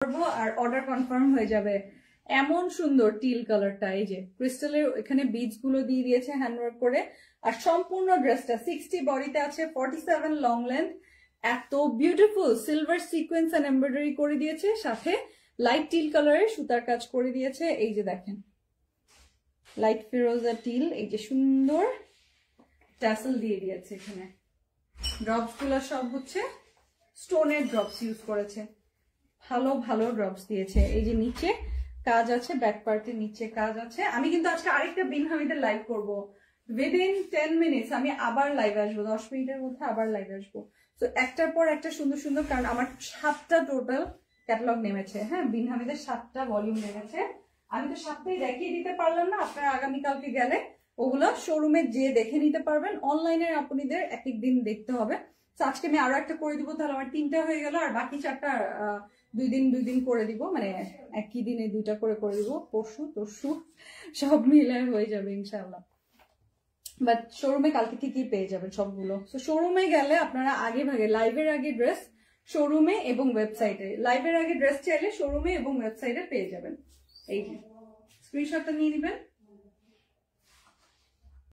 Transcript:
করবো আর order confirm হয়ে যাবে। এমন সুন্দর টিল কালারটা, এই যে ক্রিস্টালের এখানে বিডস গুলো দিয়ে দিয়েছে হ্যান্ডওয়ার্ক করে। আর সম্পূর্ণ ড্রেসটা 60 বডিতে আছে, 47 লং লেন্থ। এত beautiful silver sequins and embroidery করে দিয়েছে, সাথে লাইট টিল কালারের সুতার কাজ করে দিয়েছে। এই যে দেখেন লাইট ফিরোজা টিল, এই যে সুন্দর ট্যাসেল দিয়ে দিয়েছে। এখানে ড্রপস গুলো সব হচ্ছে স্টোনের ড্রপস ইউজ করেছে, ভালো ভালো ড্রপস দিয়েছে। এই যে নিচে কাজ আছে, ব্যাক পার্টের নিচে কাজ আছে। আমি কিন্তু আজকে আরেকটা বিন হামিদের লাইভ করবো উইদিন 10 মিনিটস। আমি আবার লাইভ আসবো, 10 মিনিটের মধ্যে আবার লাইভ আসবো। তো একটার পর একটা সুন্দর সুন্দর, কারণ আমার 7টা টোটাল ক্যাটালগ নেমেছে। হ্যাঁ, বিন হামিদের 7টা ভলিউম নেমেছে। আমি তো 7টাই দেখিয়ে দিতে পারলাম না, আপনারা আগামীকালকে গেলে ওগুলো শোরুমে যেয়ে দেখে নিতে পারবেন। অনলাইনে আপনাদের এক এক দিন দেখতে হবে। তো আজকে আমি আরো একটা করে দিব, তাহলে আমার 3টা হয়ে গেল। আর বাকি 4টা 2 দিন করে দিব, মানে একই দিনে 2টা করে দিব। পরশু তরশু সব মিলে হয়ে যাবে ইনশাআল্লাহ। বাট শোরুমে কালকে ঠিকই পেয়ে যাবেন সবগুলো। তো শোরুমে গেলে আপনারা আগে ভাগে লাইভের আগে ড্রেস শোরুমে এবং ওয়েবসাইটে, লাইভের আগে ড্রেস চাইলে শোরুমে এবং ওয়েবসাইটে পেয়ে যাবেন। এই যে স্ক্রিনশটটা নিয়ে নেবেন।